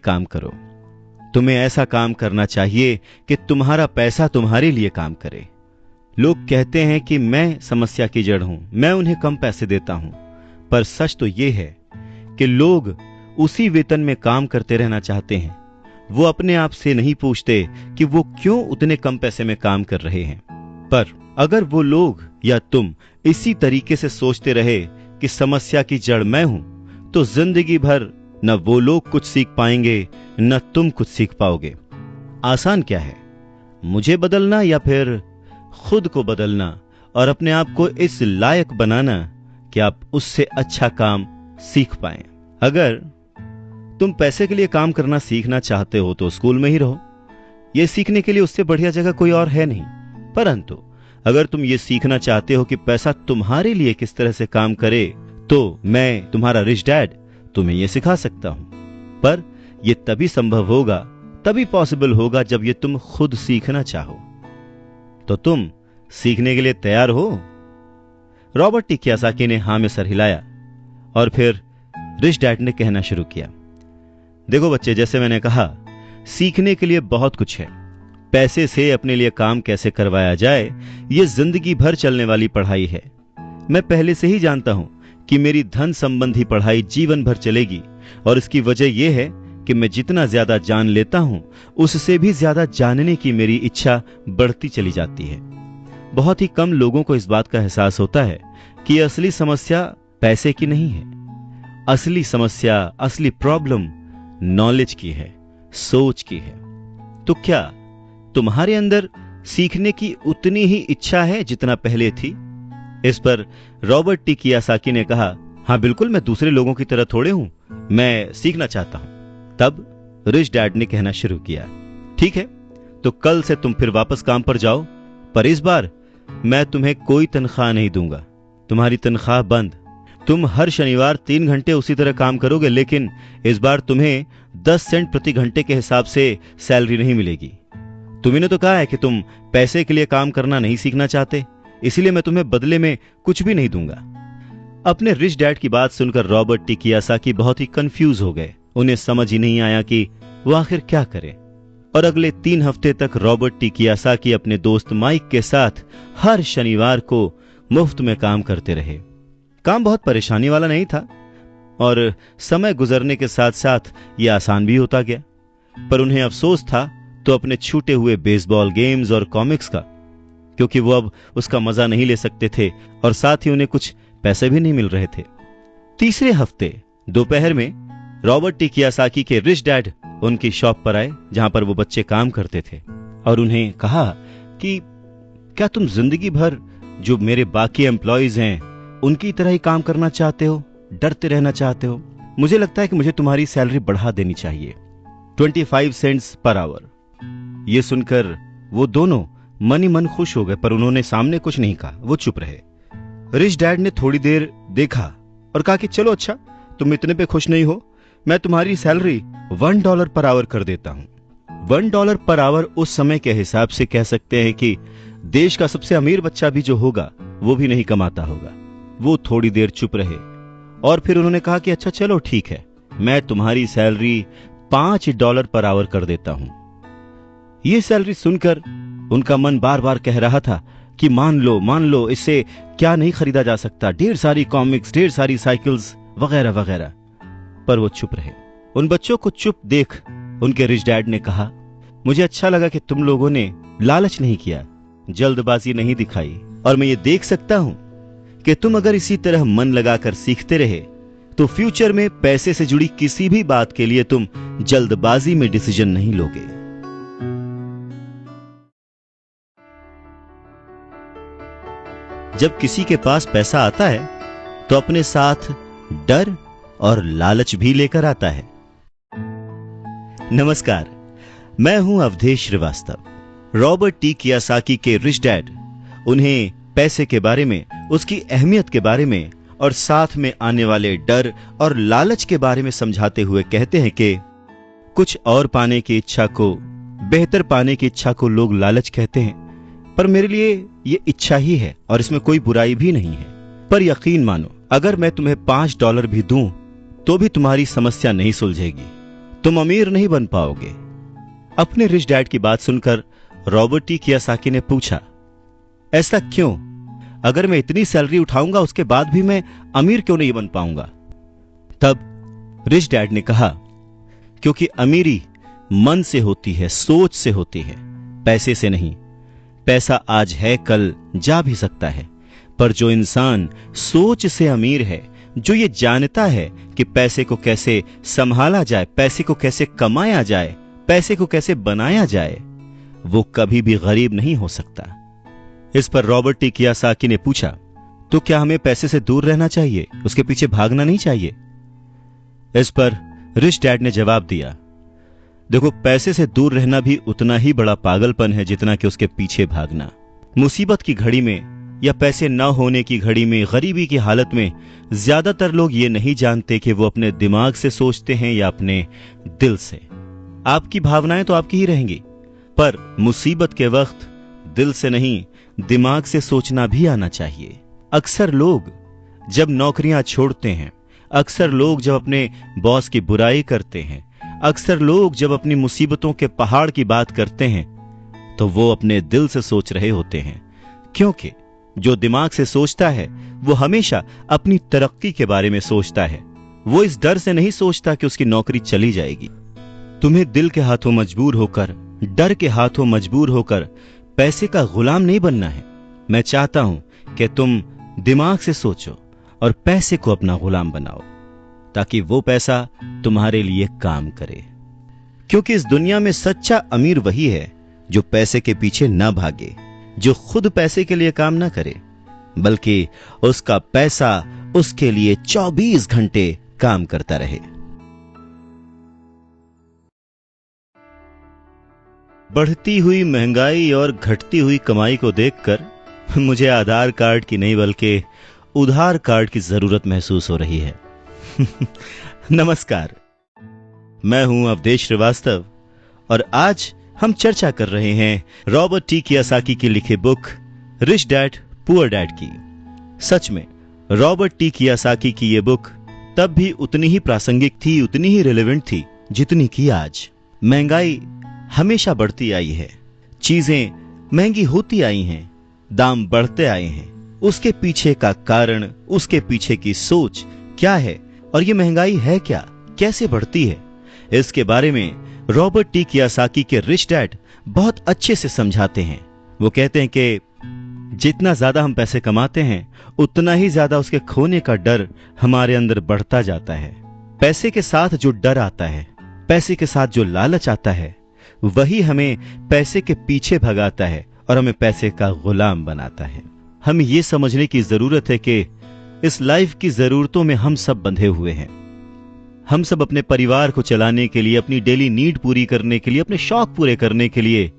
काम करो। तुम्हें ऐसा काम करना चाहिए कि तुम्हारा पैसा तुम्हारे लिए काम करे। लोग कहते हैं कि मैं समस्या की जड़ हूं, मैं उन्हें कम पैसे देता हूं, पर सच तो यह है कि लोग उसी वेतन में काम करते रहना चाहते हैं। वो अपने आप से नहीं पूछते कि वो क्यों उतने कम पैसे में काम कर रहे हैं। पर अगर वो लोग या तुम इसी तरीके से सोचते रहे कि समस्या की जड़ मैं हूं, तो जिंदगी भर न वो लोग कुछ सीख पाएंगे न तुम कुछ सीख पाओगे। आसान क्या है, मुझे बदलना या फिर खुद को बदलना और अपने आप को इस लायक बनाना कि आप उससे अच्छा काम सीख पाएं। अगर तुम पैसे के लिए काम करना सीखना चाहते हो तो स्कूल में ही रहो। यह सीखने के लिए उससे बढ़िया जगह कोई और है नहीं। परंतु अगर तुम ये सीखना चाहते हो कि पैसा तुम्हारे लिए किस तरह से काम करे, तो मैं तुम्हारा रिच डैड तुम्हें यह सिखा सकता हूं। पर यह तभी संभव होगा, तभी पॉसिबल होगा जब यह तुम खुद सीखना चाहो। तो तुम सीखने के लिए तैयार हो? रॉबर्ट टी कियोसाकी ने हां में सर हिलाया और फिर रिच डैड ने कहना शुरू किया, देखो बच्चे, जैसे मैंने कहा, सीखने के लिए बहुत कुछ है। पैसे से अपने लिए काम कैसे करवाया जाए, यह जिंदगी भर चलने वाली पढ़ाई है। मैं पहले से ही जानता हूं कि मेरी धन संबंधी पढ़ाई जीवन भर चलेगी, और इसकी वजह यह है कि मैं जितना ज्यादा जान लेता हूं, उससे भी ज्यादा जानने की मेरी इच्छा बढ़ती चली जाती है। बहुत ही कम लोगों को इस बात का एहसास होता है कि असली समस्या पैसे की नहीं है। असली समस्या, असली प्रॉब्लम नॉलेज की है, सोच की है। तो क्या तुम्हारे अंदर सीखने की उतनी ही इच्छा है जितना पहले थी? इस पर रॉबर्ट टी कियोसाकी ने कहा, हां बिल्कुल, मैं दूसरे लोगों की तरह थोड़े हूं, मैं सीखना चाहता हूं। तब रिच डैड ने कहना शुरू किया, ठीक है, तो कल से तुम फिर वापस काम पर जाओ, पर इस बार मैं तुम्हें कोई तनख्वाह नहीं दूंगा। तुम्हारी तनख्वाह बंद। तुम हर शनिवार 3 घंटे उसी तरह काम करोगे, लेकिन इस बार तुम्हें 10 सेंट प्रति घंटे के हिसाब से सैलरी नहीं मिलेगी। तुमने तो कहा है कि तुम पैसे के लिए काम करना नहीं सीखना चाहते, इसलिए मैं तुम्हें बदले में कुछ भी नहीं दूंगा। अपने रिच डैड की बात सुनकर रॉबर्ट टी कियोसाकी बहुत ही कंफ्यूज हो गए। उन्हें समझ ही नहीं आया कि वो आखिर क्या करें। और अगले 3 हफ्ते तक रॉबर्ट टी कियोसाकी अपने दोस्त माइक के साथ हर शनिवार को मुफ्त में काम करते रहे। काम बहुत परेशानी वाला नहीं था, और समय गुजरने के साथ साथ यह आसान भी होता गया। पर उन्हें अफसोस था तो अपने छूटे हुए बेसबॉल गेम्स और कॉमिक्स का, क्योंकि वो अब उसका मजा नहीं ले सकते थे, और साथ ही उन्हें कुछ पैसे भी नहीं मिल रहे थे। तीसरे हफ्ते दोपहर में रॉबर्ट टी कियोसाकी के रिच डैड उनकी शॉप पर आए, जहां पर वो बच्चे काम करते थे, और उन्हें कहा कि क्या तुम जिंदगी भर जो मेरे बाकी एम्प्लॉइज हैं उनकी तरह ही काम करना चाहते हो, डरते रहना चाहते हो? मुझे लगता है कि मुझे तुम्हारी सैलरी बढ़ा देनी चाहिए, 25 सेंट्स पर आवर। यह सुनकर वो दोनों मन ही मन खुश हो गए, पर उन्होंने सामने कुछ नहीं कहा, वो चुप रहे। रिच डैड ने थोड़ी देर देखा और कहा कि चलो अच्छा, तुम इतने पे खुश नहीं हो, मैं तुम्हारी सैलरी $1 पर आवर कर देता हूं। $1 पर आवर उस समय के हिसाब से कह सकते हैं कि देश का सबसे अमीर बच्चा भी जो होगा वो भी नहीं कमाता होगा। वो थोड़ी देर चुप रहे और फिर उन्होंने कहा कि अच्छा चलो ठीक है, मैं तुम्हारी सैलरी $5 पर आवर कर देता हूं। यह सैलरी सुनकर उनका मन बार बार कह रहा था कि मान लो, इससे क्या नहीं खरीदा जा सकता, ढेर सारी कॉमिक्स, ढेर सारी साइकिल्स वगैरह वगैरह। पर वो चुप रहे। उन बच्चों को चुप देख उनके रिच डैड ने कहा, मुझे अच्छा लगा कि तुम लोगों ने लालच नहीं किया, जल्दबाजी नहीं दिखाई, और मैं ये देख सकता हूं कि तुम अगर इसी तरह मन लगाकर सीखते रहे तो फ्यूचर में पैसे से जुड़ी किसी भी बात के लिए तुम जल्दबाजी में डिसीजन नहीं लोगे। जब किसी के पास पैसा आता है तो अपने साथ डर और लालच भी लेकर आता है। नमस्कार, मैं हूं Awadhesh Srivastava. Robert T Kiyosaki के रिच डैड उन्हें पैसे के बारे में, उसकी अहमियत के बारे में और साथ में आने वाले डर और लालच के बारे में समझाते हुए कहते हैं कि कुछ और पाने की इच्छा को, बेहतर पाने की इच्छा को लोग लालच कहते हैं, पर मेरे लिए ये इच्छा ही है और इसमें कोई बुराई भी नहीं है। पर यकीन मानो, अगर मैं तुम्हें $5 भी दूं तो भी तुम्हारी समस्या नहीं सुलझेगी। तुम अमीर नहीं बन पाओगे। अपने रिच डैड की बात सुनकर रॉबर्ट टी कियोसाकी ने पूछा, ऐसा क्यों? अगर मैं इतनी सैलरी उठाऊंगा उसके बाद भी मैं अमीर क्यों नहीं बन पाऊंगा? तब रिच डैड ने कहा, क्योंकि अमीरी मन से होती है, सोच से होती है, पैसे से नहीं। पैसा आज है, कल जा भी सकता है, पर जो इंसान सोच से अमीर है, जो ये जानता है कि पैसे को कैसे संभाला जाए, पैसे को कैसे कमाया जाए, पैसे को कैसे बनाया जाए, वो कभी भी गरीब नहीं हो सकता। इस पर रॉबर्ट टी कियोसाकी ने पूछा, तो क्या हमें पैसे से दूर रहना चाहिए, उसके पीछे भागना नहीं चाहिए? इस पर रिच डैड ने जवाब दिया, देखो, पैसे से दूर रहना भी उतना ही बड़ा पागलपन है जितना कि उसके पीछे भागना। मुसीबत की घड़ी में या पैसे न होने की घड़ी में, गरीबी की हालत में ज्यादातर लोग ये नहीं जानते कि वो अपने दिमाग से सोचते हैं या अपने दिल से। आपकी भावनाएं तो आपकी ही रहेंगी, पर मुसीबत के वक्त दिल से नहीं, दिमाग से सोचना भी आना चाहिए। अक्सर लोग जब नौकरियां छोड़ते हैं, अक्सर लोग जब अपने बॉस की बुराई करते हैं, अक्सर लोग जब अपनी मुसीबतों के पहाड़ की बात करते हैं, तो वो अपने दिल से सोच रहे होते हैं, क्योंकि जो दिमाग से सोचता है वो हमेशा अपनी तरक्की के बारे में सोचता है। वो इस डर से नहीं सोचता कि उसकी नौकरी चली जाएगी। तुम्हें दिल के हाथों मजबूर होकर, डर के हाथों मजबूर होकर पैसे का गुलाम नहीं बनना है। मैं चाहता हूं कि तुम दिमाग से सोचो और पैसे को अपना गुलाम बनाओ, ताकि वो पैसा तुम्हारे लिए काम करे। क्योंकि इस दुनिया में सच्चा अमीर वही है जो पैसे के पीछे ना भागे, जो खुद पैसे के लिए काम ना करे, बल्कि उसका पैसा उसके लिए 24 घंटे काम करता रहे। बढ़ती हुई महंगाई और घटती हुई कमाई को देखकर मुझे आधार कार्ड की नहीं बल्कि उधार कार्ड की जरूरत महसूस हो रही है। नमस्कार, मैं हूं अवधेश श्रीवास्तव और आज हम चर्चा कर रहे हैं रॉबर्ट टी कियोसाकी की लिखी book rich dad poor dad की। सच में रॉबर्ट टी कियोसाकी की यह बुक तब भी उतनी ही प्रासंगिक थी, उतनी ही रिलेवेंट थी जितनी कि आज। महंगाई हमेशा बढ़ती आई है, चीजें महंगी होती आई हैं, दाम बढ़ते आए हैं। उसके पीछे का कारण, उसके पीछे की सोच क्या है और ये महंगाई है क्या, कैसे बढ़ती है, इसके बारे में रॉबर्ट टी कियोसाकी के रिच डैड बहुत अच्छे से समझाते हैं। वो कहते हैं कि जितना ज्यादा हम पैसे कमाते हैं उतना ही ज्यादा उसके खोने का डर हमारे अंदर बढ़ता जाता है। पैसे के साथ जो डर आता है, पैसे के साथ जो लालच आता है, वही हमें पैसे के पीछे भगाता है और हमें पैसे का गुलाम बनाता है। हमें यह समझने की जरूरत है कि इस लाइफ की जरूरतों में हम सब बंधे हुए हैं। हम सब अपने परिवार को चलाने के लिए, अपनी डेली नीड पूरी करने के लिए, अपने शौक पूरे करने के लिए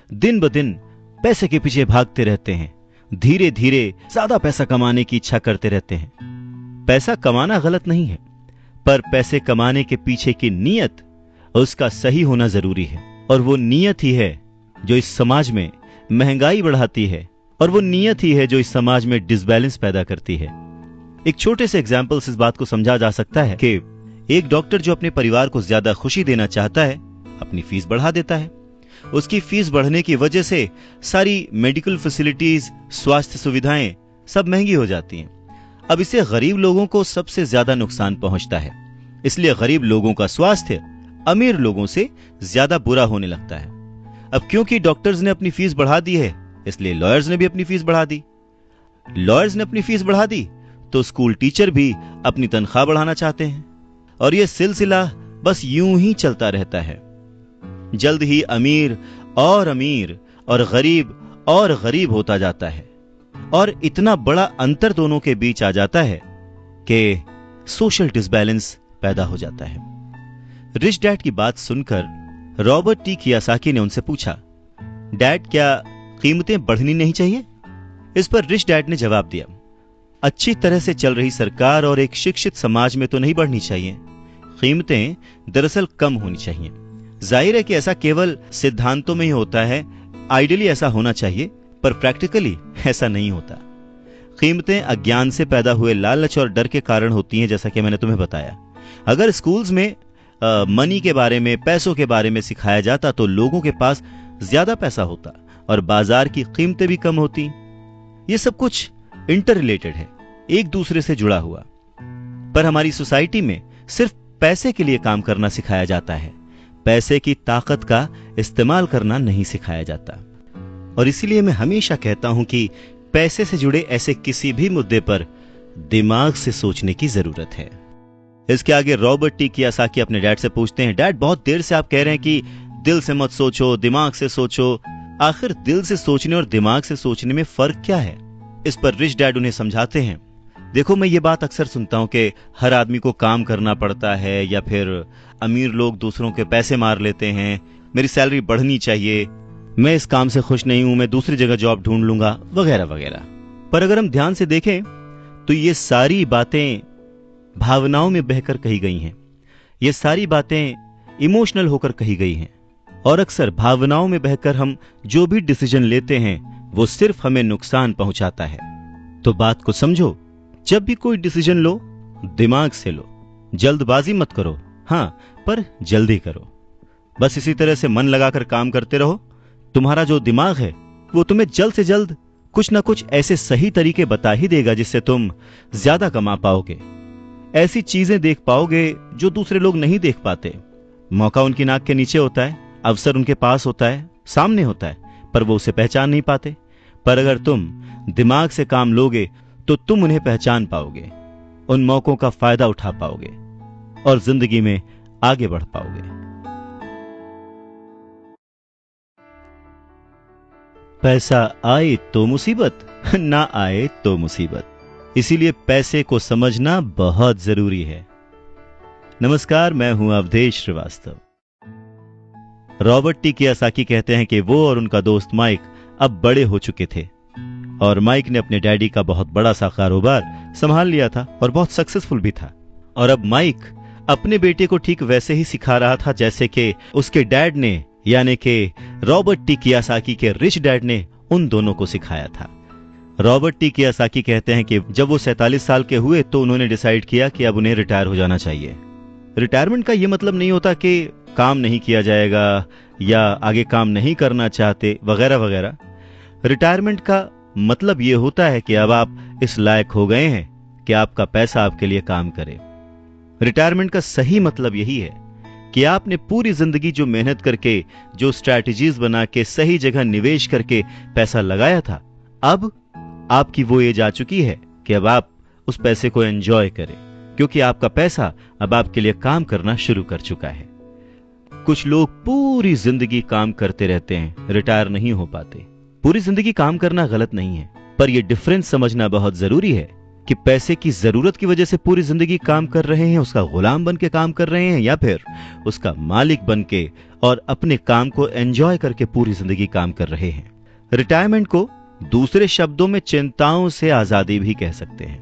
दिन ब दिन पैसे के पीछे भागते रहते हैं। धीरे धीरे ज्यादा पैसा कमाने की इच्छा करते रहते हैं। पैसा कमाना गलत नहीं है, पर पैसे कमाने के पीछे की नीयत, उसका सही होना जरूरी है। और वो नीयत ही है जो इस समाज में महंगाई बढ़ाती है, और वो नीयत ही है जो इस समाज में डिसबैलेंस पैदा करती है। एक छोटे से एग्जाम्पल से इस बात को समझा जा सकता है कि एक डॉक्टर जो अपने परिवार को ज्यादा खुशी देना चाहता है, अपनी फीस बढ़ा देता है। उसकी फीस बढ़ने की वजह से सारी मेडिकल फैसिलिटीज, स्वास्थ्य सुविधाएं सब महंगी हो जाती हैं। अब इससे गरीब लोगों को सबसे ज्यादा नुकसान पहुंचता है। इसलिए गरीब लोगों का स्वास्थ्य अमीर लोगों से ज्यादा बुरा होने लगता है। अब क्योंकि डॉक्टर्स ने अपनी फीस बढ़ा दी है, इसलिए लॉयर्स ने भी अपनी फीस बढ़ा दी। लॉयर्स ने अपनी फीस बढ़ा दी तो स्कूल टीचर भी अपनी तनख्वाह बढ़ाना चाहते हैं, और यह सिलसिला बस यूं ही चलता रहता है। जल्द ही अमीर और गरीब होता जाता है, और इतना बड़ा अंतर दोनों के बीच आ जाता है कि सोशल डिसबैलेंस पैदा हो जाता है। रिच डैड की बात सुनकर रॉबर्ट टी कियोसाकी ने उनसे पूछा, डैड, क्या कीमतें बढ़नी नहीं चाहिए? इस पर रिच डैड ने जवाब दिया, अच्छी तरह से चल रही सरकार और एक शिक्षित समाज में तो नहीं बढ़नी चाहिए। कीमतें दरअसल कम होनी चाहिए। जाहिर है कि ऐसा केवल सिद्धांतों में ही होता है, आइडियली ऐसा होना चाहिए, पर प्रैक्टिकली ऐसा नहीं होता। कीमतें अज्ञान से पैदा हुए लालच और डर के कारण होती हैं, जैसा कि मैंने तुम्हें बताया। अगर स्कूल्स में मनी के बारे में, पैसों के बारे में सिखाया जाता तो लोगों के पास ज्यादा पैसा होता और बाजार की कीमतें भी कम होती। ये सब कुछ इंटर रिलेटेड है, एक दूसरे से जुड़ा हुआ। पर हमारी सोसाइटी में सिर्फ पैसे के लिए काम करना सिखाया जाता है, पैसे की ताकत का इस्तेमाल करना नहीं सिखाया जाता। और इसीलिए मैं हमेशा कहता हूं कि पैसे से जुड़े ऐसे किसी भी मुद्दे पर दिमाग से सोचने की जरूरत है। इसके आगे रॉबर्ट टी कियोसाकी अपने डैड से पूछते हैं, डैड बहुत देर से आप कह रहे हैं कि दिल से मत सोचो, दिमाग से सोचो, आखिर दिल से सोचने और दिमाग से सोचने में फर्क क्या है? इस पर रिच डैड उन्हें समझाते हैं, देखो मैं ये बात अक्सर सुनता हूं कि हर आदमी को काम करना पड़ता है, या फिर अमीर लोग दूसरों के पैसे मार लेते हैं, मेरी सैलरी बढ़नी चाहिए, मैं इस काम से खुश नहीं हूं, मैं दूसरी जगह जॉब ढूंढ लूंगा, वगैरह वगैरह। पर अगर हम ध्यान से देखें तो ये सारी बातें भावनाओं में बहकर कही गई हैं, ये सारी बातें इमोशनल होकर कही गई हैं। और अक्सर भावनाओं में बहकर हम जो भी डिसीजन लेते हैं वो सिर्फ हमें नुकसान पहुंचाता है। तो बात को समझो, जब भी कोई डिसीजन लो दिमाग से लो, जल्दबाजी मत करो, हाँ पर जल्दी करो। बस इसी तरह से मन लगाकर काम करते रहो, तुम्हारा जो दिमाग है वो तुम्हें जल्द से जल्द कुछ ना कुछ ऐसे सही तरीके बता ही देगा जिससे तुम ज्यादा कमा पाओगे, ऐसी चीजें देख पाओगे जो दूसरे लोग नहीं देख पाते। मौका उनकी नाक के नीचे होता है, अवसर उनके पास होता है, सामने होता है, पर वो उसे पहचान नहीं पाते। पर अगर तुम दिमाग से काम लोगे तो तुम उन्हें पहचान पाओगे, उन मौकों का फायदा उठा पाओगे और जिंदगी में आगे बढ़ पाओगे। पैसा आए तो मुसीबत, ना आए तो मुसीबत, इसीलिए पैसे को समझना बहुत जरूरी है। नमस्कार, मैं हूं Awadhesh Srivastava. Robert T Kiyosaki कहते हैं कि वो और उनका दोस्त माइक अब बड़े हो चुके थे और माइक ने अपने डैडी का बहुत बड़ा सा कारोबार संभाल लिया था और बहुत सक्सेसफुल भी था। और अब माइक अपने बेटे को ठीक वैसे ही सिखा रहा था जैसे कि उसके डैड ने, यानी कि रॉबर्ट टी कियोसाकी के रिच डैड ने उन दोनों को सिखाया था। रॉबर्ट टी कियोसाकी कहते हैं कि जब वो 47 साल के हुए तो उन्होंने डिसाइड किया कि अब उन्हें रिटायर हो जाना चाहिए। रिटायरमेंट का यह मतलब नहीं होता कि काम नहीं किया जाएगा या आगे काम नहीं करना चाहते वगैरह वगैरह। रिटायरमेंट का मतलब यह होता है कि अब आप इस लायक हो गए हैं कि आपका पैसा आपके लिए काम करे। रिटायरमेंट का सही मतलब यही है कि आपने पूरी जिंदगी जो मेहनत करके, जो स्ट्रैटेजीज बना के, सही जगह निवेश करके पैसा लगाया था, अब आपकी वो एज आ चुकी है कि अब आप उस पैसे को एंजॉय करें, क्योंकि आपका पैसा अब आपके लिए काम करना शुरू कर चुका है। कुछ लोग पूरी जिंदगी काम करते रहते हैं, रिटायर नहीं हो पाते। पूरी जिंदगी काम करना गलत नहीं है, पर यह डिफरेंस समझना बहुत जरूरी है कि पैसे की जरूरत की वजह से पूरी जिंदगी काम कर रहे हैं, उसका गुलाम बन के काम कर रहे हैं, या फिर उसका मालिक बन के और अपने काम को एंजॉय करके पूरी जिंदगी काम कर रहे हैं। रिटायरमेंट को दूसरे शब्दों में चिंताओं से आजादी भी कह सकते हैं।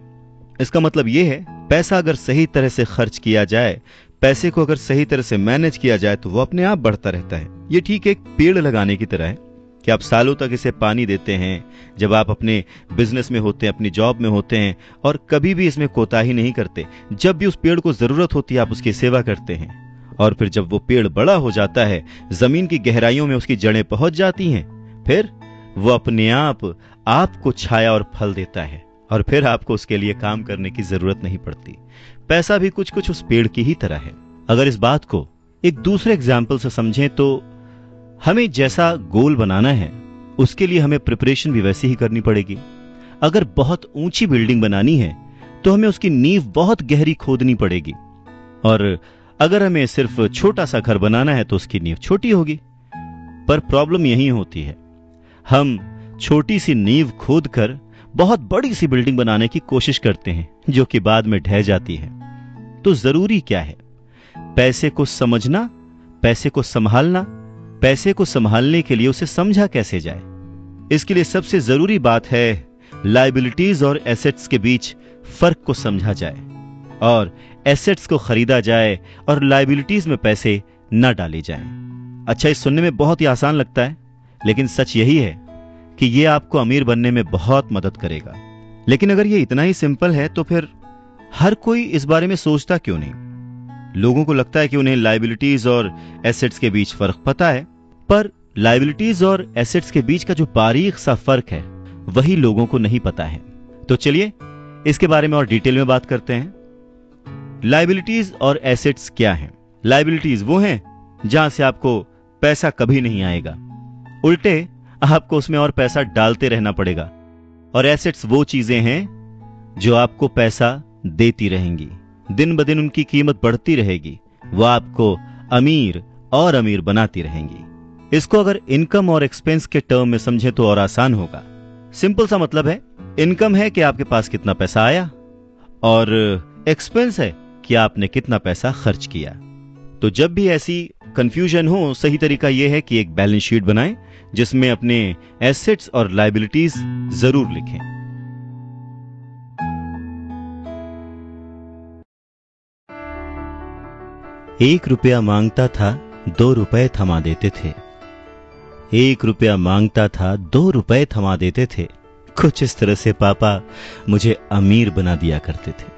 इसका मतलब यह है, पैसा अगर सही तरह से खर्च किया जाए, पैसे को अगर सही तरह से मैनेज किया जाए तो वो अपने आप बढ़ता रहता है। ये ठीक एक पेड़ लगाने की तरह है कि आप सालों तक इसे पानी देते हैं। जब आप अपने बिजनेस में होते हैं, अपनी जॉब में होते हैं और कभी भी इसमें कोताही नहीं करते, जब भी उस पेड़ को जरूरत होती है आप उसकी सेवा करते हैं, और फिर जब वो पेड़ बड़ा हो जाता है, जमीन की गहराइयों में उसकी जड़ें पहुंच जाती हैं, फिर वो अपने आप आपको छाया और फल देता है और फिर आपको उसके लिए काम करने की जरूरत नहीं पड़ती। पैसा भी कुछ कुछ उस पेड़ की ही तरह है। अगर इस बात को एक दूसरे एग्जाम्पल से समझें तो हमें जैसा गोल बनाना है उसके लिए हमें प्रिपरेशन भी वैसी ही करनी पड़ेगी। अगर बहुत ऊंची बिल्डिंग बनानी है तो हमें उसकी नींव बहुत गहरी खोदनी पड़ेगी, और अगर हमें सिर्फ छोटा सा घर बनाना है तो उसकी नींव छोटी होगी। पर प्रॉब्लम यही होती है, हम छोटी सी नींव खोदकर बहुत बड़ी सी बिल्डिंग बनाने की कोशिश करते हैं जो कि बाद में ढह जाती है। तो जरूरी क्या है? पैसे को समझना, पैसे को संभालना। पैसे को संभालने के लिए उसे समझा कैसे जाए, इसके लिए सबसे जरूरी बात है लायबिलिटीज और एसेट्स के बीच फर्क को समझा जाए, और एसेट्स को खरीदा जाए और लायबिलिटीज में पैसे न डाले जाएं। अच्छा, ये सुनने में बहुत ही आसान लगता है, लेकिन सच यही है कि यह आपको अमीर बनने में बहुत मदद करेगा। लेकिन अगर यह इतना ही सिंपल है तो फिर हर कोई इस बारे में सोचता क्यों नहीं? लोगों को लगता है कि उन्हें लायबिलिटीज और एसेट्स के बीच फर्क पता है, पर लायबिलिटीज और एसेट्स के बीच का जो बारीक सा फर्क है वही लोगों को नहीं पता है। तो चलिए इसके बारे में और डिटेल में बात करते हैं। लायबिलिटीज और एसेट्स क्या हैं? लायबिलिटीज वो हैं जहां से आपको पैसा कभी नहीं आएगा, उल्टे आपको उसमें और पैसा डालते रहना पड़ेगा। और एसेट्स वो चीजें हैं जो आपको पैसा देती रहेंगी, दिन ब दिन उनकी कीमत बढ़ती रहेगी, वो आपको अमीर और अमीर बनाती रहेंगी। इसको अगर इनकम और एक्सपेंस के टर्म में समझें तो और आसान होगा। सिंपल सा मतलब है, इनकम है कि आपके पास कितना पैसा आया, और एक्सपेंस है कि आपने कितना पैसा खर्च किया। तो जब भी ऐसी कंफ्यूजन हो, सही तरीका यह है कि एक बैलेंस शीट बनाएं जिसमें अपने एसेट्स और लायबिलिटीज जरूर लिखें। एक रुपया मांगता था 2 रुपए थमा देते थे। 1 रुपया मांगता था 2 रुपए थमा देते थे। कुछ इस तरह से पापा मुझे अमीर बना दिया करते थे।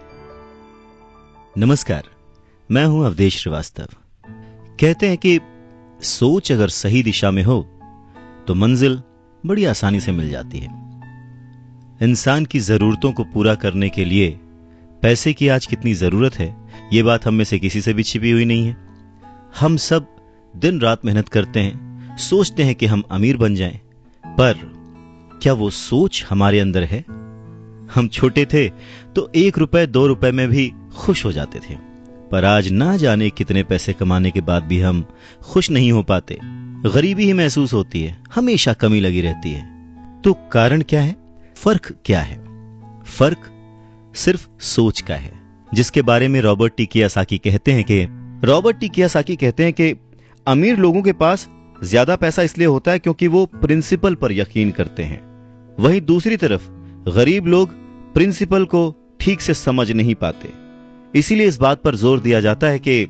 नमस्कार, मैं हूं अवधेश श्रीवास्तव। कहते हैं कि सोच अगर सही दिशा में हो तो मंजिल बड़ी आसानी से मिल जाती है। इंसान की जरूरतों को पूरा करने के लिए पैसे की आज कितनी जरूरत है, ये बात हम में से किसी से भी छिपी हुई नहीं है। हम सब दिन रात मेहनत करते हैं, सोचते हैं कि हम अमीर बन जाएं, पर क्या वो सोच हमारे अंदर है? हम छोटे थे तो 1 रुपए 2 रुपए में भी खुश हो जाते थे, पर आज ना जाने कितने पैसे कमाने के बाद भी हम खुश नहीं हो पाते। गरीबी ही महसूस होती है, हमेशा कमी लगी रहती है। तो कारण क्या है? फर्क क्या है? फर्क सिर्फ सोच का है, जिसके बारे में रॉबर्ट टी कियोसाकी कहते हैं कि अमीर लोगों के पास ज्यादा पैसा इसलिए होता है क्योंकि वो प्रिंसिपल पर यकीन करते हैं। वहीं दूसरी तरफ गरीब लोग प्रिंसिपल को ठीक से समझ नहीं पाते। इसीलिए इस बात पर जोर दिया जाता है कि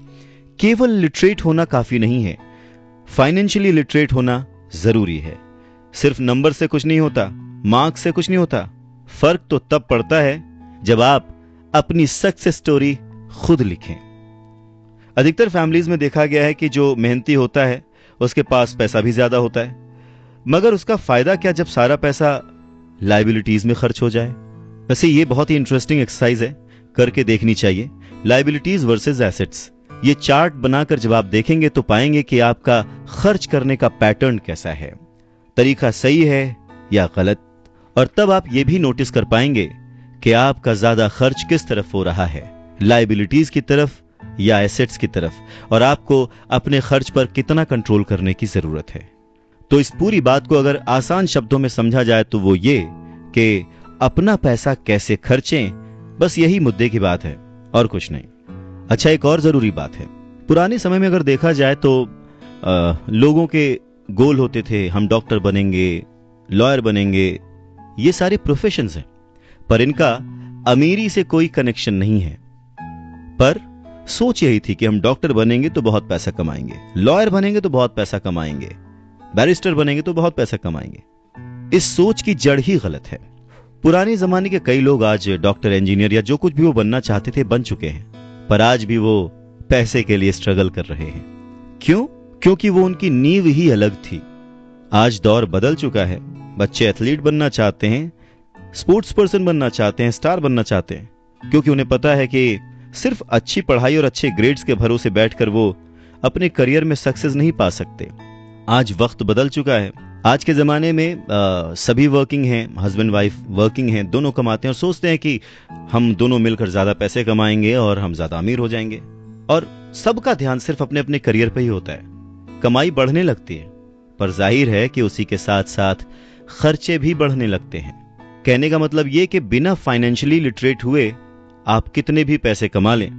केवल लिटरेट होना काफी नहीं है, फाइनेंशियली लिटरेट होना जरूरी है। सिर्फ नंबर से कुछ नहीं होता, मार्क्स से कुछ नहीं होता। फर्क तो तब पड़ता है जब आप अपनी सक्सेस स्टोरी खुद लिखें। अधिकतर फैमिलीज में देखा गया है कि जो मेहनती होता है उसके पास पैसा भी ज्यादा होता है, मगर उसका फायदा क्या जब सारा पैसा लायबिलिटीज में खर्च हो जाए? वैसे ये बहुत ही इंटरेस्टिंग एक्सरसाइज है, करके देखनी चाहिए। लायबिलिटीज वर्सेस एसेट्स, ये चार्ट बनाकर जब आप देखेंगे तो पाएंगे कि आपका खर्च करने का पैटर्न कैसा है, तरीका सही है या गलत। और तब आप ये भी नोटिस कर पाएंगे कि आपका ज्यादा खर्च किस तरफ हो रहा है, लायबिलिटीज की तरफ या एसेट्स की तरफ, और आपको अपने खर्च पर कितना कंट्रोल करने की जरूरत है। तो इस पूरी बात को अगर आसान शब्दों में समझा जाए तो वो ये कि अपना पैसा कैसे खर्चें, बस यही मुद्दे की बात है और कुछ नहीं। अच्छा, एक और जरूरी बात है, पुराने समय में अगर देखा जाए तो लोगों के गोल होते थे, हम डॉक्टर बनेंगे, लॉयर बनेंगे, ये सारे प्रोफेशंस हैं, पर इनका अमीरी से कोई कनेक्शन नहीं है। पर सोच यही थी कि हम डॉक्टर बनेंगे तो बहुत पैसा कमाएंगे, लॉयर बनेंगे तो बहुत पैसा कमाएंगे, बैरिस्टर बनेंगे तो बहुत पैसा कमाएंगे। इस सोच की जड़ ही गलत है। पुराने जमाने के कई लोग आज डॉक्टर, इंजीनियर या जो कुछ भी वो बनना चाहते थे बन चुके हैं, पर आज भी वो पैसे के लिए स्ट्रगल कर रहे हैं। क्यों? क्योंकि वो उनकी नींव ही अलग थी। आज दौर बदल चुका है, बच्चे एथलीट बनना चाहते हैं, स्पोर्ट्स पर्सन बनना चाहते हैं, स्टार बनना चाहते हैं, क्योंकि उन्हें पता है कि सिर्फ अच्छी पढ़ाई और अच्छे ग्रेड्स के भरोसे बैठकर वो अपने करियर में सक्सेस नहीं पा सकते। आज वक्त बदल चुका है। आज के जमाने में सभी वर्किंग हैं, हस्बैंड वाइफ वर्किंग हैं, दोनों कमाते हैं और सोचते हैं कि हम दोनों मिलकर ज्यादा पैसे कमाएंगे और हम ज्यादा अमीर हो जाएंगे। और सबका ध्यान सिर्फ अपने अपने करियर पे ही होता है। कमाई बढ़ने लगती है, पर जाहिर है कि उसी के साथ साथ खर्चे भी बढ़ने लगते हैं। कहने का मतलब ये कि बिना फाइनेंशियली लिटरेट हुए आप कितने भी पैसे कमा लें,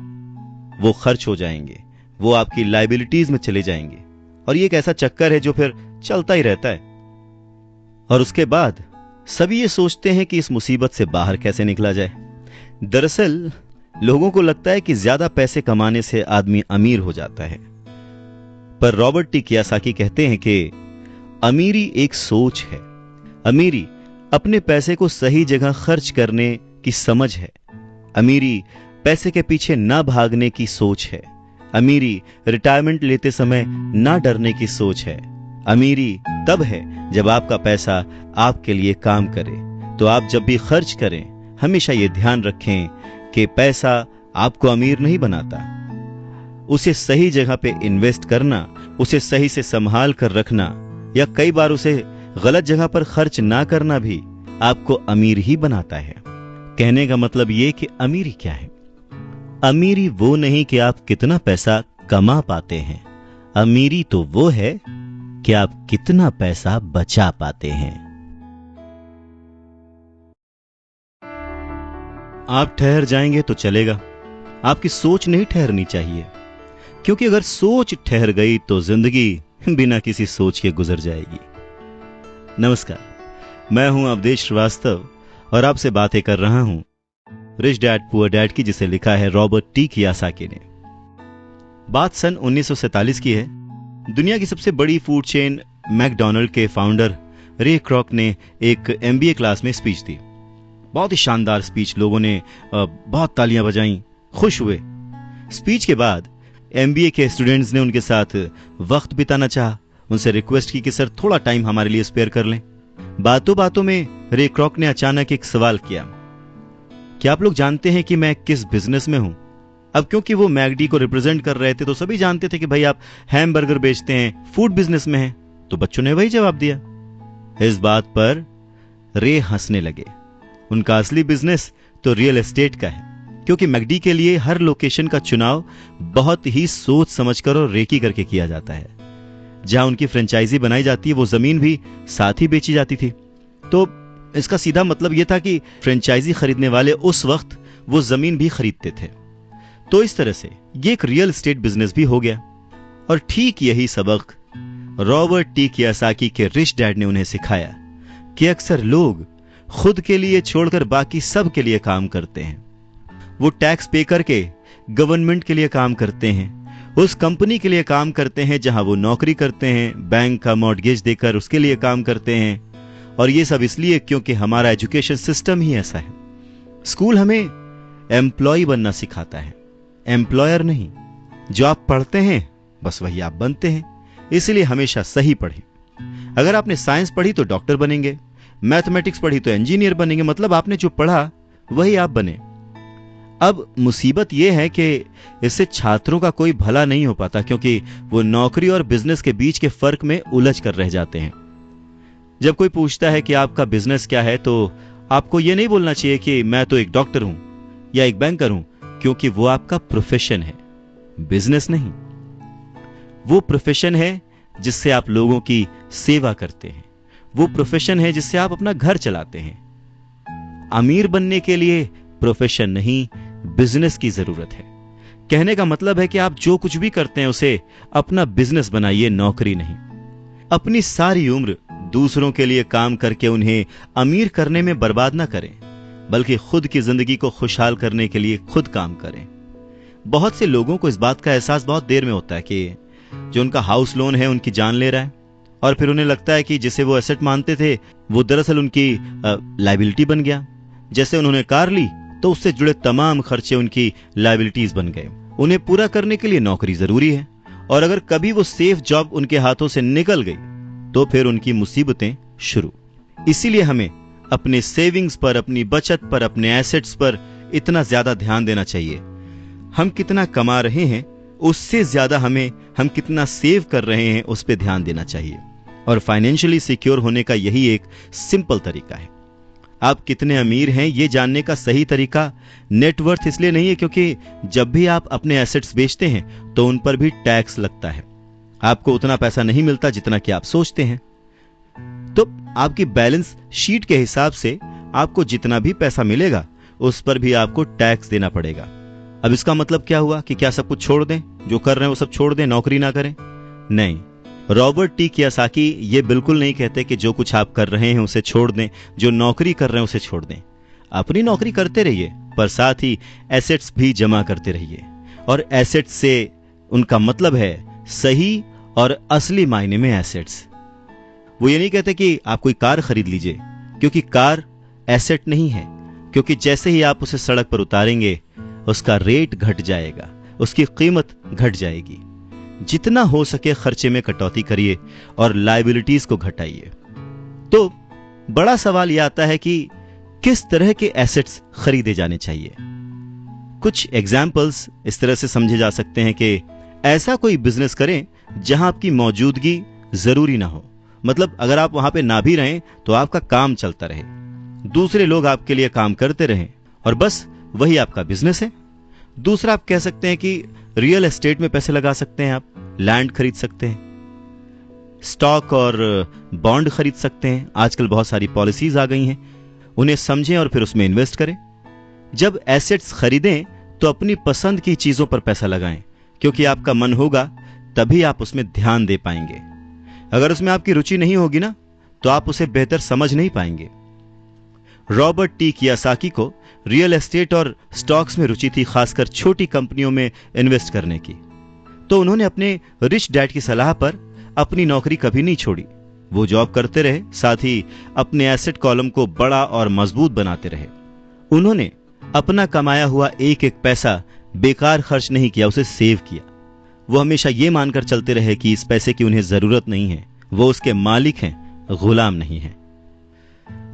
वो खर्च हो जाएंगे, वो आपकी लायबिलिटीज में चले जाएंगे, और ये एक ऐसा चक्कर है जो फिर चलता ही रहता है। और उसके बाद सभी ये सोचते हैं कि इस मुसीबत से बाहर कैसे निकला जाए। दरअसल लोगों को लगता है कि ज्यादा पैसे कमाने से आदमी अमीर हो जाता है, पर रॉबर्ट टी कियोसाकी कहते हैं कि अमीरी एक सोच है। अमीरी अपने पैसे को सही जगह खर्च करने की समझ है। अमीरी पैसे के पीछे ना भागने की सोच है। अमीरी रिटायरमेंट लेते समय ना डरने की सोच है। अमीरी तब है जब आपका पैसा आपके लिए काम करे। तो आप जब भी खर्च करें, हमेशा ये ध्यान रखें कि पैसा आपको अमीर नहीं बनाता। उसे सही जगह पे इन्वेस्ट करना, उसे सही से संभाल कर रखना या कई बार उसे गलत जगह पर खर्च ना करना भी आपको अमीर ही बनाता है। कहने का मतलब ये कि अमीरी क्या है? अमीरी वो नहीं कि आप कितना पैसा कमा पाते हैं। अमीरी तो वो है कि आप कितना पैसा बचा पाते हैं। आप ठहर जाएंगे तो चलेगा, आपकी सोच नहीं ठहरनी चाहिए, क्योंकि अगर सोच ठहर गई तो जिंदगी बिना किसी सोच के गुजर जाएगी। नमस्कार, मैं हूं अवधेश श्रीवास्तव और आपसे बातें कर रहा हूं रिच डैड पुअर डैड की, जिसे लिखा है रॉबर्ट टी कियोसाकी ने। बात सन 1947 की है। दुनिया की सबसे बड़ी फूड चेन मैकडॉनल्ड के फाउंडर रे क्रॉक ने एक MBA क्लास में स्पीच दी। बहुत ही शानदार स्पीच, लोगों ने बहुत तालियां बजाईं, खुश हुए। स्पीच के बाद MBA के स्टूडेंट्स ने उनके साथ वक्त बिताना चाहा। उनसे रिक्वेस्ट की कि सर थोड़ा टाइम हमारे लिए स्पेयर कर लें। बातों बातों में रे क्रॉक ने अचानक एक सवाल किया, क्या आप लोग जानते हैं कि मैं किस बिजनेस में हूं? अब क्योंकि वो मैकडी को रिप्रेजेंट कर रहे थे तो सभी जानते थे कि भाई आप हैमबर्गर बेचते हैं, फूड बिजनेस में हैं। तो बच्चों ने वही जवाब दिया। इस बात पर रे हंसने लगे। उनका असली बिजनेस तो रियल एस्टेट का है, क्योंकि मैकडी के लिए हर लोकेशन का चुनाव बहुत ही सोच समझकर और रेकी करके किया जाता है। जहां उनकी फ्रेंचाइजी बनाई जाती है वो जमीन भी साथ ही बेची जाती थी। तो इसका सीधा मतलब यह था कि फ्रेंचाइजी खरीदने वाले उस वक्त वो जमीन भी खरीदते थे। तो इस तरह से ये एक रियल एस्टेट बिजनेस भी हो गया। और ठीक यही सबक रॉबर्ट टी कियोसाकी के रिच डैड ने उन्हें सिखाया कि अक्सर लोग खुद के लिए छोड़कर बाकी सब के लिए काम करते हैं। वो टैक्स पे करके गवर्नमेंट के लिए काम करते हैं, उस कंपनी के लिए काम करते हैं जहां वो नौकरी करते हैं, बैंक का मॉर्गेज देकर उसके लिए काम करते हैं। और ये सब इसलिए क्योंकि हमारा एजुकेशन सिस्टम ही ऐसा है। स्कूल हमें एम्प्लॉय बनना सिखाता है, एम्प्लॉयर नहीं। जो आप पढ़ते हैं बस वही आप बनते हैं, इसलिए हमेशा सही पढ़ें। अगर आपने साइंस पढ़ी तो डॉक्टर बनेंगे, मैथमेटिक्स पढ़ी तो इंजीनियर बनेंगे, मतलब आपने जो पढ़ा वही आप बने। अब मुसीबत यह है कि इससे छात्रों का कोई भला नहीं हो पाता, क्योंकि वो नौकरी और बिजनेस के बीच के फर्क में उलझ कर रह जाते हैं। जब कोई पूछता है कि आपका बिजनेस क्या है, तो आपको यह नहीं बोलना चाहिए कि मैं तो एक डॉक्टर हूं या एक बैंकर हूं, क्योंकि वो आपका प्रोफेशन है, बिजनेस नहीं। वो प्रोफेशन है जिससे आप लोगों की सेवा करते हैं, वो प्रोफेशन है जिससे आप अपना घर चलाते हैं। अमीर बनने के लिए प्रोफेशन नहीं, बिजनेस की जरूरत है। कहने का मतलब है कि आप जो कुछ भी करते हैं उसे अपना बिजनेस बनाइए, नौकरी नहीं। अपनी सारी उम्र दूसरों के लिए काम करके उन्हें अमीर करने में बर्बाद ना करें, बल्कि खुद की जिंदगी को खुशहाल करने के लिए खुद काम करें। बहुत से लोगों को इस बात का एहसास बहुत देर में होता है कि जो उनका हाउस लोन है उनकी जान ले रहा है, और फिर उन्हें लगता है कि जिसे वो एसेट मानते थे वो दरअसल उनकी लायबिलिटी बन गया। जैसे उन्होंने कार ली तो उससे जुड़े तमाम खर्चे उनकी लायबिलिटीज बन गए। उन्हें पूरा करने के लिए नौकरी जरूरी है, और अगर कभी वो सेफ जॉब उनके हाथों से निकल गई तो फिर उनकी मुसीबतें शुरू। इसीलिए हमें अपने सेविंग्स पर, अपनी बचत पर, अपने एसेट्स पर इतना ज्यादा ध्यान देना चाहिए। हम कितना कमा रहे हैं उससे ज्यादा हम कितना सेव कर रहे हैं उस पर ध्यान देना चाहिए। और फाइनेंशियली सिक्योर होने का यही एक सिंपल तरीका है। आप कितने अमीर हैं ये जानने का सही तरीका नेटवर्थ इसलिए नहीं है क्योंकि जब भी आप अपने एसेट्स बेचते हैं तो उन पर भी टैक्स लगता है। आपको उतना पैसा नहीं मिलता जितना कि आप सोचते हैं। तो आपकी बैलेंस शीट के हिसाब से आपको जितना भी पैसा मिलेगा उस पर भी आपको टैक्स देना पड़ेगा। अब इसका मतलब क्या हुआ कि क्या सब कुछ छोड़ दें, जो कर रहे हैं वो सब छोड़ दें, नौकरी ना करें? नहीं, रॉबर्ट टी कियोसाकी ये बिल्कुल नहीं कहते कि जो कुछ आप कर रहे हैं उसे छोड़ दें, जो नौकरी कर रहे हैं उसे छोड़ दें। अपनी नौकरी करते रहिए, पर साथ ही एसेट्स भी जमा करते रहिए। और एसेट्स से उनका मतलब है सही और असली मायने में एसेट्स। वो ये नहीं कहते कि आप कोई कार खरीद लीजिए, क्योंकि कार एसेट नहीं है, क्योंकि जैसे ही आप उसे सड़क पर उतारेंगे उसका रेट घट जाएगा, उसकी कीमत घट जाएगी। जितना हो सके खर्चे में कटौती करिए और लायबिलिटीज को घटाइए। तो बड़ा सवाल यह आता है कि किस तरह के एसेट्स खरीदे जाने चाहिए। कुछ एग्जाम्पल्स इस तरह से समझे जा सकते हैं कि ऐसा कोई बिजनेस करें जहां आपकी मौजूदगी जरूरी ना हो। मतलब अगर आप वहां पे ना भी रहें तो आपका काम चलता रहे, दूसरे लोग आपके लिए काम करते रहें और बस वही आपका बिजनेस है। दूसरा आप कह सकते हैं कि रियल एस्टेट में पैसे लगा सकते हैं, आप लैंड खरीद सकते हैं, स्टॉक और बॉन्ड खरीद सकते हैं। आजकल बहुत सारी पॉलिसीज आ गई हैं, उन्हें समझें और फिर उसमें इन्वेस्ट करें। जब एसेट्स खरीदें तो अपनी पसंद की चीजों पर पैसा लगाएं, क्योंकि आपका मन होगा तभी आप उसमें ध्यान दे पाएंगे। अगर उसमें आपकी रुचि नहीं होगी ना, तो आप उसे बेहतर समझ नहीं पाएंगे। रॉबर्ट टी कियासाकी को रियल एस्टेट और स्टॉक्स में रुचि थी, खासकर छोटी कंपनियों में इन्वेस्ट करने की। तो उन्होंने अपने रिच डैड की सलाह पर अपनी नौकरी कभी नहीं छोड़ी। वो जॉब करते रहे, साथ ही अपने एसेट कॉलम को बड़ा और मजबूत बनाते रहे। उन्होंने अपना कमाया हुआ एक एक पैसा बेकार खर्च नहीं किया, उसे सेव किया। वो हमेशा ये मानकर चलते रहे कि इस पैसे की उन्हें जरूरत नहीं है, वो उसके मालिक हैं, गुलाम नहीं है।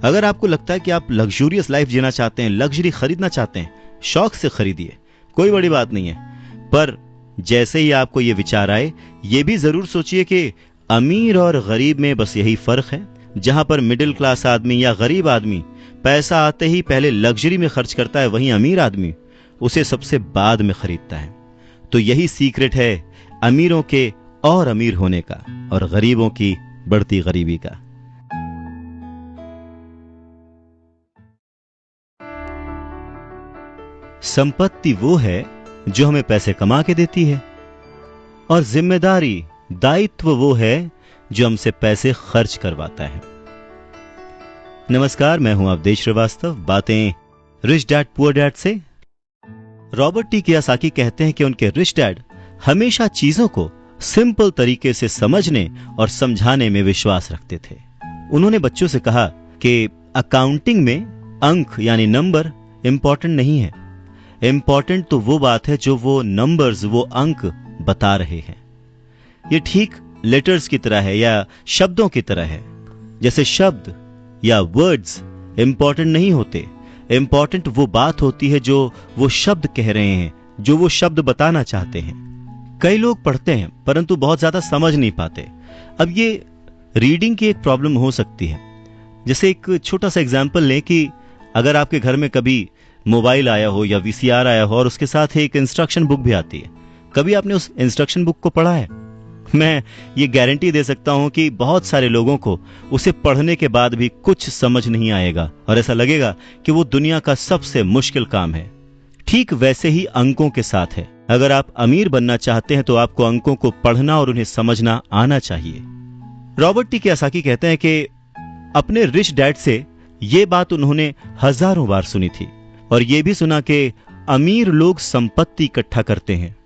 अगर आपको लगता है कि आप लग्जूरियस लाइफ जीना चाहते हैं, लग्जरी खरीदना चाहते हैं, शौक से खरीदिए, कोई बड़ी बात नहीं है। पर जैसे ही आपको ये विचार आए, ये भी जरूर सोचिए कि अमीर और गरीब में बस यही फर्क है। जहां पर मिडिल क्लास आदमी या गरीब आदमी पैसा आते ही पहले लग्जरी में खर्च करता है, वहीं अमीर आदमी उसे सबसे बाद में खरीदता है। तो यही सीक्रेट है अमीरों के और अमीर होने का और गरीबों की बढ़ती गरीबी का। संपत्ति वो है जो हमें पैसे कमा के देती है, और जिम्मेदारी, दायित्व वो है जो हमसे पैसे खर्च करवाता है। नमस्कार, मैं हूं अवधेश श्रीवास्तव, बातें रिच डैड पुअर डैड से। रॉबर्ट टी कियासाकी कहते हैं कि उनके रिच डैड हमेशा चीजों को सिंपल तरीके से समझने और समझाने में विश्वास रखते थे। उन्होंने बच्चों से कहा कि अकाउंटिंग में अंक यानी नंबर इंपॉर्टेंट नहीं है, इंपॉर्टेंट तो वो बात है जो वो नंबर्स, वो अंक बता रहे हैं। ये ठीक लेटर्स की तरह है या शब्दों की तरह है। जैसे शब्द या वर्ड्स इंपॉर्टेंट नहीं होते, इंपॉर्टेंट वो बात होती है जो वो शब्द कह रहे हैं, जो वो शब्द बताना चाहते हैं। कई लोग पढ़ते हैं परंतु बहुत ज्यादा समझ नहीं पाते। अब ये रीडिंग की एक प्रॉब्लम हो सकती है। जैसे एक छोटा सा एग्जांपल लें कि अगर आपके घर में कभी मोबाइल आया हो या वीसीआर आया हो और उसके साथ एक इंस्ट्रक्शन बुक भी आती है, कभी आपने उस इंस्ट्रक्शन बुक को पढ़ा है? मैं ये गारंटी दे सकता हूं कि बहुत सारे लोगों को उसे पढ़ने के बाद भी कुछ समझ नहीं आएगा और ऐसा लगेगा कि वो दुनिया का सबसे मुश्किल काम है। ठीक वैसे ही अंकों के साथ है। अगर आप अमीर बनना चाहते हैं तो आपको अंकों को पढ़ना और उन्हें समझना आना चाहिए। रॉबर्ट टी कियासाकी कहते हैं कि अपने रिच डैड से ये बात उन्होंने हजारों बार सुनी थी और ये भी सुना कि अमीर लोग संपत्ति इकट्ठा करते हैं,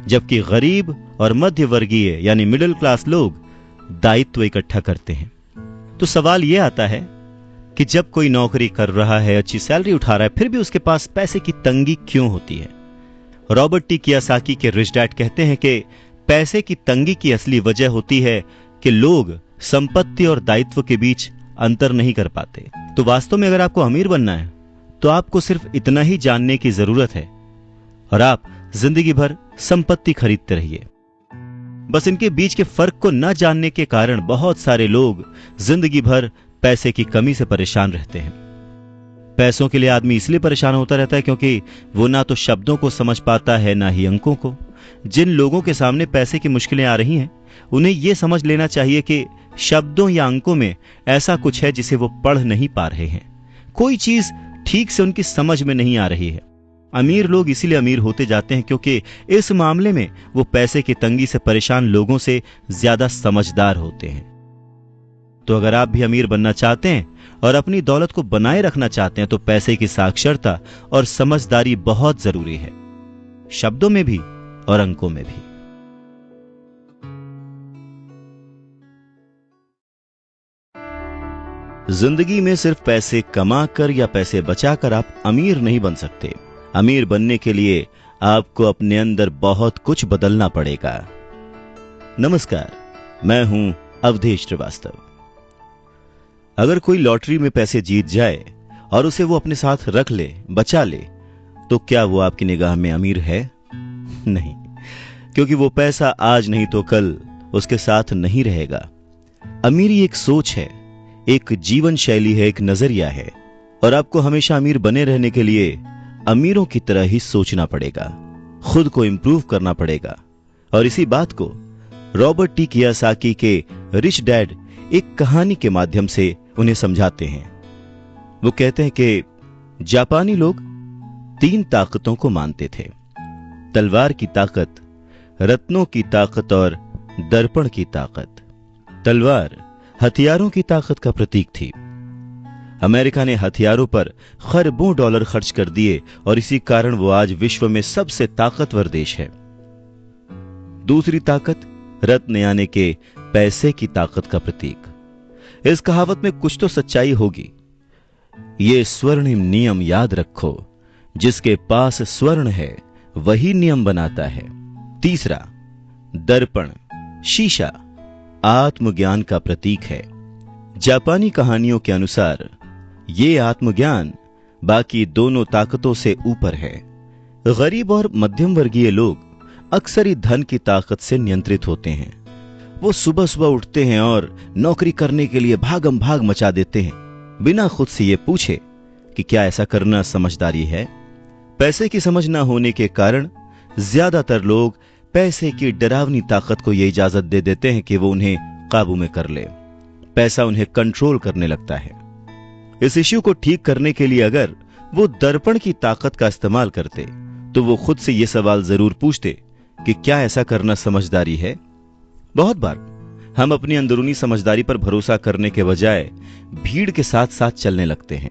जबकि गरीब और मध्य वर्गीय यानी मिडिल क्लास लोग दायित्व इकट्ठा करते हैं। तो सवाल यह आता है कि जब कोई नौकरी कर रहा है, अच्छी सैलरी उठा रहा है, फिर भी उसके पास पैसे की तंगी क्यों होती है? रॉबर्ट टी कियासाकी के रिच डैड कहते हैं कि पैसे की तंगी की असली वजह होती है कि लोग संपत्ति और दायित्व के बीच अंतर नहीं कर पाते। तो वास्तव में अगर आपको अमीर बनना है तो आपको सिर्फ इतना ही जानने की जरूरत है और आप जिंदगी भर संपत्ति खरीदते रहिए। बस इनके बीच के फर्क को न जानने के कारण बहुत सारे लोग जिंदगी भर पैसे की कमी से परेशान रहते हैं। पैसों के लिए आदमी इसलिए परेशान होता रहता है क्योंकि वो ना तो शब्दों को समझ पाता है, ना ही अंकों को। जिन लोगों के सामने पैसे की मुश्किलें आ रही हैं, उन्हें यह समझ लेना चाहिए कि शब्दों या अंकों में ऐसा कुछ है जिसे वो पढ़ नहीं पा रहे हैं। कोई चीज ठीक से उनकी समझ में नहीं आ रही है। अमीर लोग इसीलिए अमीर होते जाते हैं क्योंकि इस मामले में वो पैसे की तंगी से परेशान लोगों से ज्यादा समझदार होते हैं। तो अगर आप भी अमीर बनना चाहते हैं और अपनी दौलत को बनाए रखना चाहते हैं तो पैसे की साक्षरता और समझदारी बहुत जरूरी है, शब्दों में भी और अंकों में भी। जिंदगी में सिर्फ पैसे कमाकर या पैसे बचाकर आप अमीर नहीं बन सकते। अमीर बनने के लिए आपको अपने अंदर बहुत कुछ बदलना पड़ेगा। नमस्कार, मैं हूं अवधेश श्रीवास्तव। अगर कोई लॉटरी में पैसे जीत जाए और उसे वो अपने साथ रख ले, बचा ले, तो क्या वो आपकी निगाह में अमीर है? नहीं, क्योंकि वो पैसा आज नहीं तो कल उसके साथ नहीं रहेगा। अमीरी एक सोच है, एक जीवन शैली है, एक नजरिया है, और आपको हमेशा अमीर बने रहने के लिए अमीरों की तरह ही सोचना पड़ेगा, खुद को इंप्रूव करना पड़ेगा। और इसी बात को रॉबर्ट टी कियोसाकी के रिच डैड एक कहानी के माध्यम से उन्हें समझाते हैं। वो कहते हैं कि जापानी लोग 3 ताकतों को मानते थे: तलवार की ताकत, रत्नों की ताकत और दर्पण की ताकत। तलवार हथियारों की ताकत का प्रतीक थी। अमेरिका ने हथियारों पर खरबों डॉलर खर्च कर दिए और इसी कारण वो आज विश्व में सबसे ताकतवर देश है। दूसरी ताकत रत्न यानी के पैसे की ताकत का प्रतीक। इस कहावत में कुछ तो सच्चाई होगी। ये स्वर्णिम नियम याद रखो, जिसके पास स्वर्ण है वही नियम बनाता है। तीसरा, दर्पण, शीशा, आत्मज्ञान का प्रतीक है। जापानी कहानियों के अनुसार ये आत्मज्ञान बाकी दोनों ताकतों से ऊपर है। गरीब और मध्यम वर्गीय लोग अक्सर ही धन की ताकत से नियंत्रित होते हैं। वो सुबह सुबह उठते हैं और नौकरी करने के लिए भागम भाग मचा देते हैं, बिना खुद से ये पूछे कि क्या ऐसा करना समझदारी है। पैसे की समझ न होने के कारण ज्यादातर लोग पैसे की डरावनी ताकत को यह इजाजत दे देते हैं कि वो उन्हें काबू में कर ले। पैसा उन्हें कंट्रोल करने लगता है। इस इश्यू को ठीक करने के लिए अगर वो दर्पण की ताकत का इस्तेमाल करते तो वो खुद से ये सवाल जरूर पूछते कि क्या ऐसा करना समझदारी है। बहुत बार हम अपनी अंदरूनी समझदारी पर भरोसा करने के बजाय भीड़ के साथ साथ चलने लगते हैं।